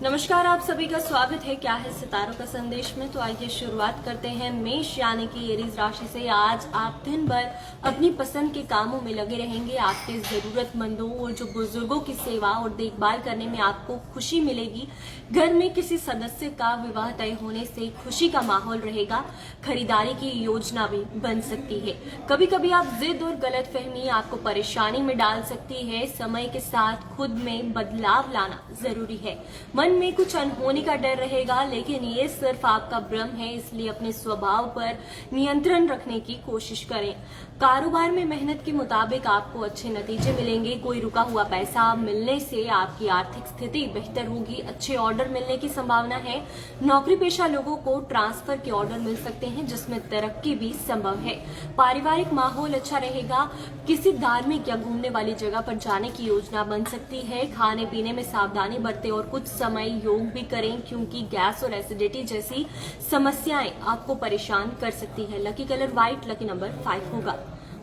नमस्कार, आप सभी का स्वागत है। क्या है सितारों का संदेश में। तो आइए शुरुआत करते हैं मेष यानी कि एरीज राशि से। आज आप दिन भर अपनी पसंद के कामों में लगे रहेंगे। आपके जरूरतमंदों और जो बुजुर्गों की सेवा और देखभाल करने में आपको खुशी मिलेगी। घर में किसी सदस्य का विवाह तय होने से खुशी का माहौल रहेगा। खरीदारी की योजना भी बन सकती है। कभी कभी आप जिद और गलतफहमी आपको परेशानी में डाल सकती है। समय के साथ खुद में बदलाव लाना जरूरी है। मन में कुछ अनहोनी का डर रहेगा, लेकिन ये सिर्फ आपका भ्रम है, इसलिए अपने स्वभाव पर नियंत्रण रखने की कोशिश करें। कारोबार में मेहनत के मुताबिक आपको अच्छे नतीजे मिलेंगे। कोई रुका हुआ पैसा मिलने से आपकी आर्थिक स्थिति बेहतर होगी। अच्छे ऑर्डर मिलने की संभावना है। नौकरी पेशा लोगों को ट्रांसफर के ऑर्डर मिल सकते हैं, जिसमें तरक्की भी संभव है। पारिवारिक माहौल अच्छा रहेगा। किसी धार्मिक या घूमने वाली जगह पर जाने की योजना बन सकती है। खाने पीने में सावधानी बरतें और कुछ समय योग भी करें, क्योंकि गैस और एसिडिटी जैसी समस्याएं आपको परेशान कर सकती है। Lucky colour white, lucky number 5 होगा।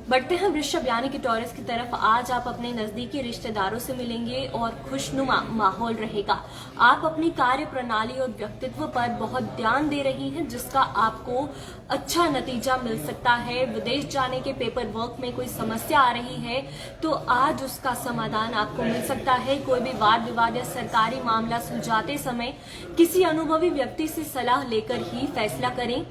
बढ़ते हैं वृषभ यानी कि टॉरस की तरफ। आज आप अपने नजदीकी रिश्तेदारों से मिलेंगे और खुशनुमा माहौल रहेगा। आप अपनी कार्य प्रणाली और व्यक्तित्व पर बहुत ध्यान दे रही हैं, जिसका आपको अच्छा नतीजा मिल सकता है। विदेश जाने के पेपर वर्क में कोई समस्या आ रही है तो आज उसका समाधान आपको मिल सकता है। कोई भी वाद विवाद या सरकारी मामला सुलझाते समय किसी अनुभवी व्यक्ति से सलाह लेकर ही फैसला करें,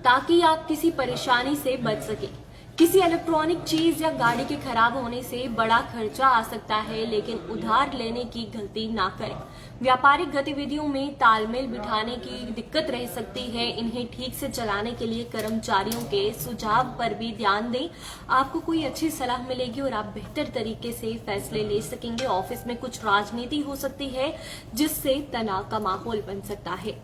ताकि आप किसी परेशानी से बच सके। किसी इलेक्ट्रॉनिक चीज या गाड़ी के खराब होने से बड़ा खर्चा आ सकता है, लेकिन उधार लेने की गलती ना करें। व्यापारिक गतिविधियों में तालमेल बिठाने की दिक्कत रह सकती है। इन्हें ठीक से चलाने के लिए कर्मचारियों के सुझाव पर भी ध्यान दें। आपको कोई अच्छी सलाह मिलेगी और आप बेहतर तरीके से फैसले ले सकेंगे। ऑफिस में कुछ राजनीति हो सकती है, जिससे तनाव का माहौल बन सकता है।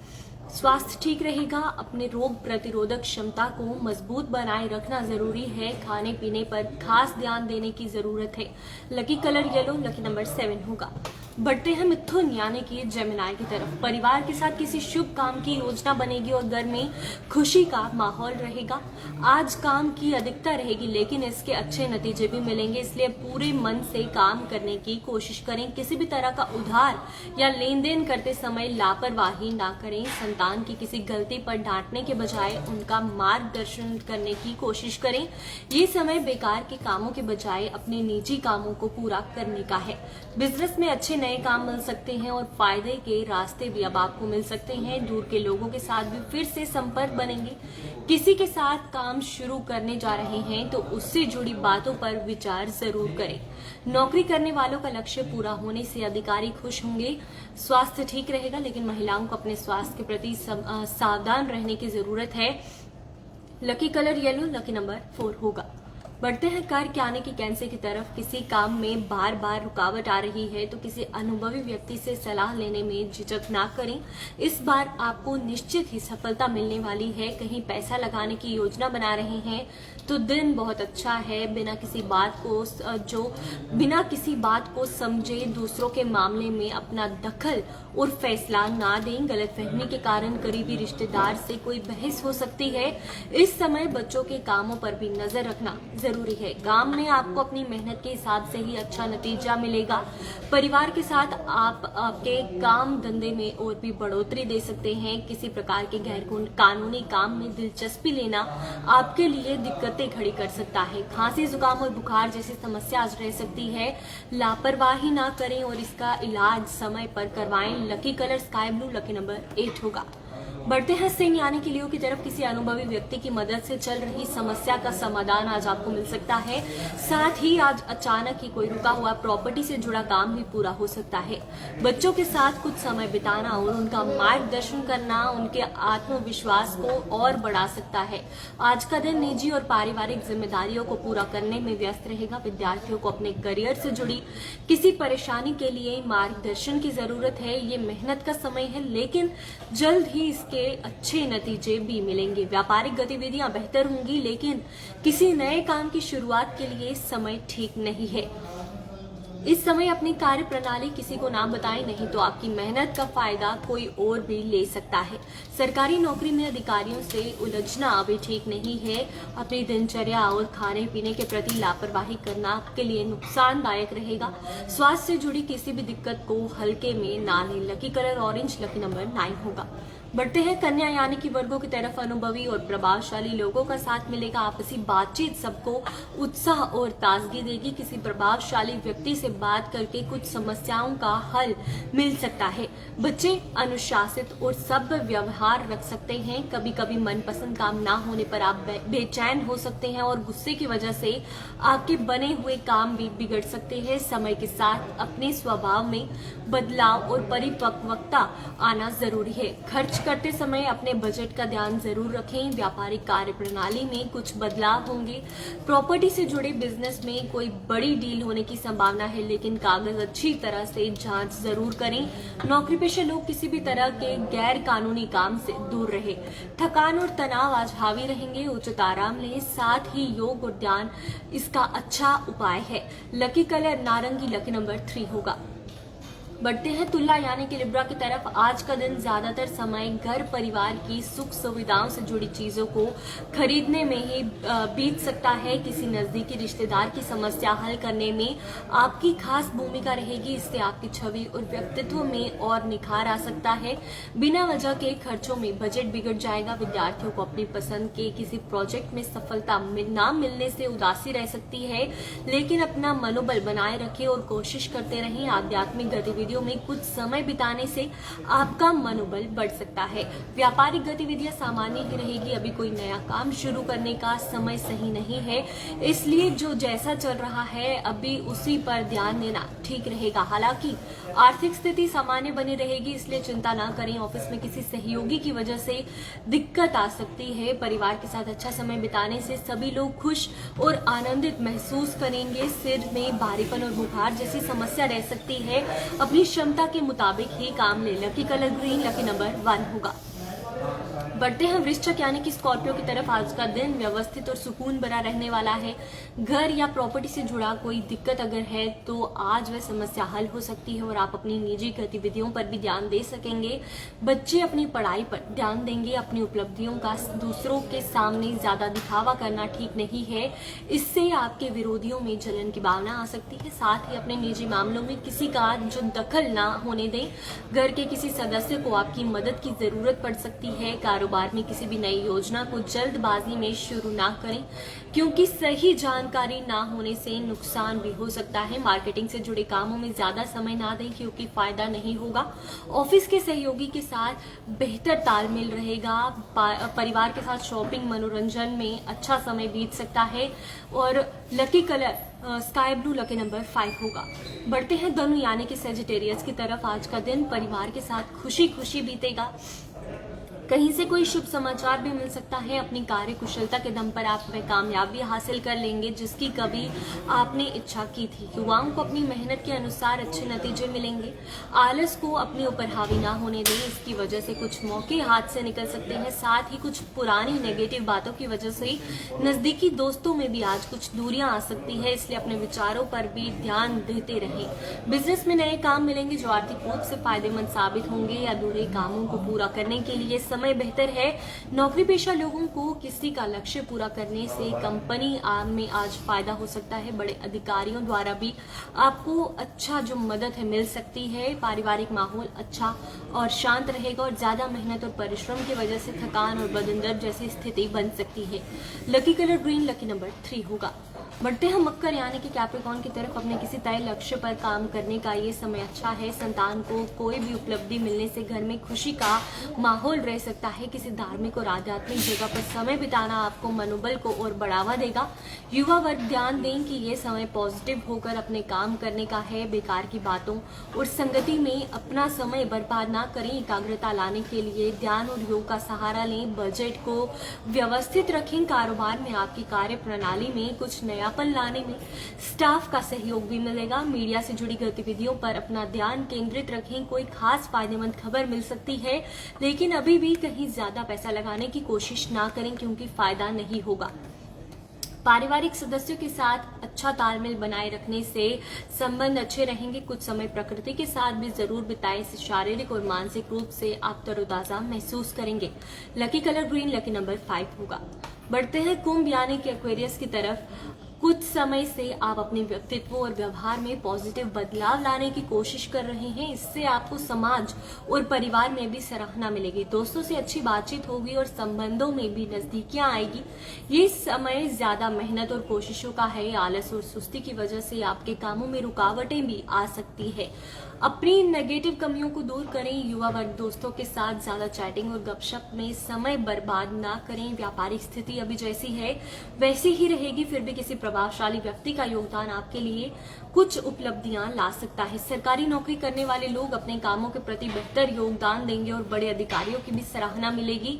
स्वास्थ्य ठीक रहेगा। अपने रोग प्रतिरोधक क्षमता को मजबूत बनाए रखना जरूरी है। खाने पीने पर खास ध्यान देने की जरूरत है। Lucky colour yellow, lucky number 7 होगा। बढ़ते हैं मिथुन यानी कि जेमिनाई की तरफ। परिवार के साथ किसी शुभ काम की योजना बनेगी और घर में खुशी का माहौल रहेगा। आज काम की अधिकता रहेगी, लेकिन इसके अच्छे नतीजे भी मिलेंगे, इसलिए पूरे मन से काम करने की कोशिश करें। किसी भी तरह का उधार या लेन देन करते समय लापरवाही ना करें। संतान की किसी गलती पर डांटने के बजाय उनका मार्गदर्शन करने की कोशिश करें। ये समय बेकार के कामों के बजाय अपने निजी कामों को पूरा करने का है। बिजनेस में अच्छे नए काम मिल सकते हैं और फायदे के रास्ते भी अब आपको मिल सकते हैं। दूर के लोगों के साथ भी फिर से संपर्क बनेंगे। किसी के साथ काम शुरू करने जा रहे हैं तो उससे जुड़ी बातों पर विचार जरूर करें। नौकरी करने वालों का लक्ष्य पूरा होने से अधिकारी खुश होंगे। स्वास्थ्य ठीक रहेगा, लेकिन महिलाओं को अपने स्वास्थ्य के प्रति सावधान रहने की जरूरत है। Lucky colour yellow, lucky number 4 होगा। बढ़ते हैं कर्क यानी कि कैंसर की तरफ। किसी काम में बार बार रुकावट आ रही है तो किसी अनुभवी व्यक्ति से सलाह लेने में झिझक ना करें। इस बार आपको निश्चित ही सफलता मिलने वाली है। कहीं पैसा लगाने की योजना बना रहे हैं तो दिन बहुत अच्छा है। बिना किसी बात को समझे दूसरों के मामले में अपना दखल और फैसला ना दें। गलतफहमी के कारण करीबी रिश्तेदार से कोई बहस हो सकती है। इस समय बच्चों के कामों पर भी नजर रखना जरूरी है। काम में आपको अपनी मेहनत के हिसाब से ही अच्छा नतीजा मिलेगा। परिवार के साथ आप आपके काम धंधे में और भी बढ़ोतरी दे सकते हैं। किसी प्रकार के गैर कानूनी काम में दिलचस्पी लेना आपके लिए दिक्कतें खड़ी कर सकता है। खांसी, जुकाम और बुखार जैसी समस्या आज रह सकती है। लापरवाही ना करें और इसका इलाज समय पर करवाएं। Lucky colour sky blue, lucky number 8 होगा। बढ़ते हैं सिंह यानी कि लियो की तरफ। किसी अनुभवी व्यक्ति की मदद से चल रही समस्या का समाधान आज आपको मिल सकता है। साथ ही आज अचानक ही कोई रुका हुआ प्रॉपर्टी से जुड़ा काम भी पूरा हो सकता है। बच्चों के साथ कुछ समय बिताना और उनका मार्गदर्शन करना उनके आत्मविश्वास को और बढ़ा सकता है। आज का दिन निजी और पारिवारिक जिम्मेदारियों को पूरा करने में व्यस्त रहेगा। विद्यार्थियों को अपने करियर से जुड़ी किसी परेशानी के लिए मार्गदर्शन की जरूरत है। ये मेहनत का समय है, लेकिन जल्द ही इसके अच्छे नतीजे भी मिलेंगे। व्यापारिक गतिविधियां बेहतर होंगी, लेकिन किसी नए काम की शुरुआत के लिए समय ठीक नहीं है। इस समय अपनी कार्य प्रणाली किसी को ना बताएं, नहीं तो आपकी मेहनत का फायदा कोई और भी ले सकता है। सरकारी नौकरी में अधिकारियों से उलझना अभी ठीक नहीं है। अपनी दिनचर्या और खाने पीने के प्रति लापरवाही करना आपके लिए नुकसानदायक रहेगा। स्वास्थ्य से जुड़ी किसी भी दिक्कत को हल्के में ना लें। Lucky colour orange, lucky number 9 होगा। बढ़ते हैं कन्या यानी कि वर्गों की तरफ। अनुभवी और प्रभावशाली लोगों का साथ मिलेगा। आपसी बातचीत सबको उत्साह और ताजगी देगी। किसी प्रभावशाली व्यक्ति से बात करके कुछ समस्याओं का हल मिल सकता है। बच्चे अनुशासित और सभ्य व्यवहार रख सकते हैं। कभी कभी मनपसंद काम ना होने पर आप बेचैन हो सकते हैं और गुस्से की वजह से आपके बने हुए काम भी बिगड़ सकते हैं। समय के साथ अपने स्वभाव में बदलाव और परिपक्वता आना जरूरी है। खर्च करते समय अपने बजट का ध्यान जरूर रखें। व्यापारिक कार्य प्रणाली में कुछ बदलाव होंगे। प्रॉपर्टी से जुड़े बिजनेस में कोई बड़ी डील होने की संभावना है, लेकिन कागज अच्छी तरह से जांच जरूर करें। नौकरी पेशे लोग किसी भी तरह के गैर कानूनी काम से दूर रहे। थकान और तनाव आज हावी रहेंगे। उचित आराम लें। साथ ही योग और ध्यान इसका अच्छा उपाय है। लकी कलर नारंगी, लकी नंबर 3 होगा। बढ़ते हैं तुला यानी कि लिब्रा की तरफ। आज का दिन ज्यादातर समय घर परिवार की सुख सुविधाओं से जुड़ी चीजों को खरीदने में ही बीत सकता है। किसी नजदीकी रिश्तेदार की समस्या हल करने में आपकी खास भूमिका रहेगी। इससे आपकी छवि और व्यक्तित्व में और निखार आ सकता है। बिना वजह के खर्चों में बजट बिगड़ जाएगा। विद्यार्थियों को अपनी पसंद के किसी प्रोजेक्ट में सफलता न मिलने से उदासी रह सकती है, लेकिन अपना मनोबल बनाए रखें और कोशिश करते रहें। आध्यात्मिक गतिविधियों में कुछ समय बिताने से आपका मनोबल बढ़ सकता है। व्यापारिक गतिविधियां सामान्य ही रहेगी। अभी कोई नया काम शुरू करने का समय सही नहीं है, इसलिए जो जैसा चल रहा है अभी उसी पर ध्यान देना ठीक रहेगा। हालांकि आर्थिक स्थिति सामान्य बनी रहेगी, इसलिए चिंता ना करें। ऑफिस में किसी सहयोगी की वजह से दिक्कत आ सकती है। परिवार के साथ अच्छा समय बिताने से सभी लोग खुश और आनंदित महसूस करेंगे। सिर में भारीपन और बुखार जैसी समस्या रह सकती है। अपनी क्षमता के मुताबिक ही काम ले। Lucky colour green, lucky number 1 होगा। बढ़ते हैं वृश्चिक यानी कि स्कॉर्पियो की तरफ। आज का दिन व्यवस्थित और सुकून भरा रहने वाला है। घर या प्रॉपर्टी से जुड़ा कोई दिक्कत अगर है तो आज वह समस्या हल हो सकती है और आप अपनी निजी गतिविधियों पर भी ध्यान दे सकेंगे। बच्चे अपनी पढ़ाई पर ध्यान देंगे। अपनी उपलब्धियों का दूसरों के सामने ज्यादा दिखावा करना ठीक नहीं है, इससे आपके विरोधियों में जलन की भावना आ सकती है। साथ ही अपने निजी मामलों में किसी का जो दखल ना होने दें। घर के किसी सदस्य को आपकी मदद की जरूरत पड़ सकती है। कारोबार में किसी भी नई योजना को जल्दबाजी में शुरू ना करें, क्योंकि सही जानकारी ना होने से नुकसान भी हो सकता है। मार्केटिंग से जुड़े कामों में ज्यादा समय ना दें, क्योंकि फायदा नहीं होगा। ऑफिस के सहयोगी के साथ बेहतर तालमेल रहेगा। परिवार के साथ शॉपिंग, मनोरंजन में अच्छा समय बीत सकता है। और lucky colour sky blue, lucky number 5 होगा। बढ़ते हैं धनु यानी कि सेजिटेरियस की तरफ। आज का दिन परिवार के साथ खुशी खुशी बीतेगा। कहीं से कोई शुभ समाचार भी मिल सकता है। अपनी कार्य कुशलता के दम पर आप वह कामयाबी हासिल कर लेंगे जिसकी कभी आपने इच्छा की थी। युवाओं को अपनी मेहनत के अनुसार अच्छे नतीजे मिलेंगे। आलस को अपने ऊपर हावी ना होने दें, इसकी वजह से कुछ मौके हाथ से निकल सकते हैं। साथ ही कुछ पुरानी नेगेटिव बातों की वजह से नजदीकी दोस्तों में भी आज कुछ दूरियां आ सकती है, इसलिए अपने विचारों पर भी ध्यान देते रहें। बिजनेस में नए काम मिलेंगे जो आर्थिक रूप से फायदेमंद साबित होंगे। अधूरे कामों को पूरा करने के लिए समय बेहतर है। नौकरी पेशा लोगों को किसी का लक्ष्य पूरा करने से कंपनी में आज फायदा हो सकता है। बड़े अधिकारियों द्वारा भी आपको अच्छा जो मदद है मिल सकती है। पारिवारिक माहौल अच्छा और शांत रहेगा और ज्यादा मेहनत और परिश्रम की वजह से थकान और बदन दर्द जैसी स्थिति बन सकती है। Lucky colour green, lucky number 3 होगा। बढ़ते हैं मकर यानी कि कैप्रिकॉर्न की तरफ। अपने किसी तय लक्ष्य पर काम करने का ये समय अच्छा है। संतान को कोई भी उपलब्धि मिलने से घर में खुशी का माहौल रह सकता है। किसी धार्मिक और आध्यात्मिक जगह पर समय बिताना आपको मनोबल को और बढ़ावा देगा। युवा वर्ग ध्यान दें कि ये समय पॉजिटिव होकर अपने काम करने का है। बेकार की बातों और संगति में अपना समय बर्बाद ना करें। एकाग्रता लाने के लिए ध्यान और योग का सहारा लें। बजट को व्यवस्थित रखें। कारोबार में आपकी कार्य प्रणाली में कुछ नया लाने में स्टाफ का सहयोग भी मिलेगा। मीडिया से जुड़ी गतिविधियों पर अपना ध्यान केंद्रित रखें। कोई खास फायदेमंद खबर मिल सकती है, लेकिन अभी भी कहीं ज्यादा पैसा लगाने की कोशिश ना करें, क्योंकि फायदा नहीं होगा। पारिवारिक सदस्यों के साथ अच्छा तालमेल बनाए रखने से संबंध अच्छे रहेंगे। कुछ समय प्रकृति के साथ भी जरूर बिताएं, इससे शारीरिक और मानसिक रूप से आप तरोताजा महसूस करेंगे। Lucky colour green, lucky number 5 होगा। बढ़ते हैं कुंभ यानी कि एक्वेरियस की तरफ। कुछ समय से आप अपने व्यक्तित्व और व्यवहार में पॉजिटिव बदलाव लाने की कोशिश कर रहे हैं। इससे आपको समाज और परिवार में भी सराहना मिलेगी। दोस्तों से अच्छी बातचीत होगी और संबंधों में भी नजदीकियां आएगी। ये समय ज्यादा मेहनत और कोशिशों का है। आलस और सुस्ती की वजह से आपके कामों में रुकावटें भी आ सकती है। अपनी नेगेटिव कमियों को दूर करें। युवा वर्ग दोस्तों के साथ ज्यादा चैटिंग और गपशप में समय बर्बाद ना करें। व्यापारिक स्थिति अभी जैसी है वैसी ही रहेगी, फिर भी किसी प्रभावशाली व्यक्ति का योगदान आपके लिए कुछ उपलब्धियां ला सकता है। सरकारी नौकरी करने वाले लोग अपने कामों के प्रति बेहतर योगदान देंगे और बड़े अधिकारियों की भी सराहना मिलेगी।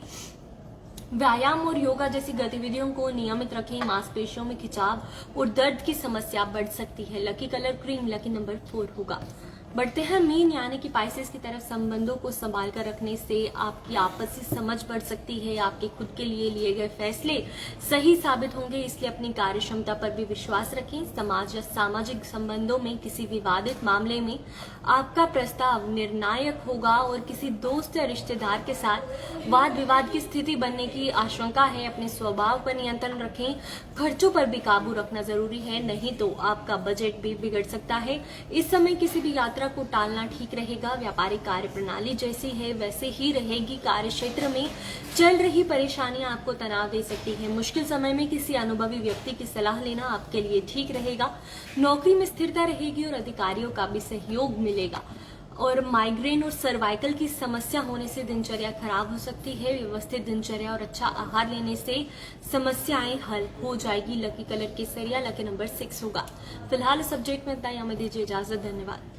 व्यायाम और योगा जैसी गतिविधियों को नियमित रखें। मांसपेशियों में खिंचाव और दर्द की समस्या बढ़ सकती है। Lucky colour cream, lucky number 4 होगा। बढ़ते हैं मीन यानी कि पाइसेस की तरफ। संबंधों को संभाल कर रखने से आपकी आपसी समझ बढ़ सकती है। आपके खुद के लिए गए फैसले सही साबित होंगे, इसलिए अपनी कार्य क्षमता पर भी विश्वास रखें। समाज या सामाजिक संबंधों में किसी विवादित मामले में आपका प्रस्ताव निर्णायक होगा और किसी दोस्त या रिश्तेदार के साथ वाद विवाद की स्थिति बनने की आशंका है। अपने स्वभाव पर नियंत्रण रखें। खर्चों पर भी काबू रखना जरूरी है, नहीं तो आपका बजट भी बिगड़ सकता है। इस समय किसी भी यात्रा को टालना ठीक रहेगा। व्यापारिक कार्य प्रणाली जैसी है वैसे ही रहेगी। कार्य क्षेत्र में चल रही परेशानियां आपको तनाव दे सकती है। मुश्किल समय में किसी अनुभवी व्यक्ति की सलाह लेना आपके लिए ठीक रहेगा। नौकरी में स्थिरता रहेगी और अधिकारियों का भी सहयोग मिलेगा। और माइग्रेन और सर्वाइकल की समस्या होने से दिनचर्या खराब हो सकती है। व्यवस्थित दिनचर्या और अच्छा आहार लेने से समस्याएं हल हो जाएगी। लकी कलर केसरिया, लकी नंबर 6 होगा। फिलहाल सब्जेक्ट में इतना ही। हमें दीजिए इजाजत। धन्यवाद।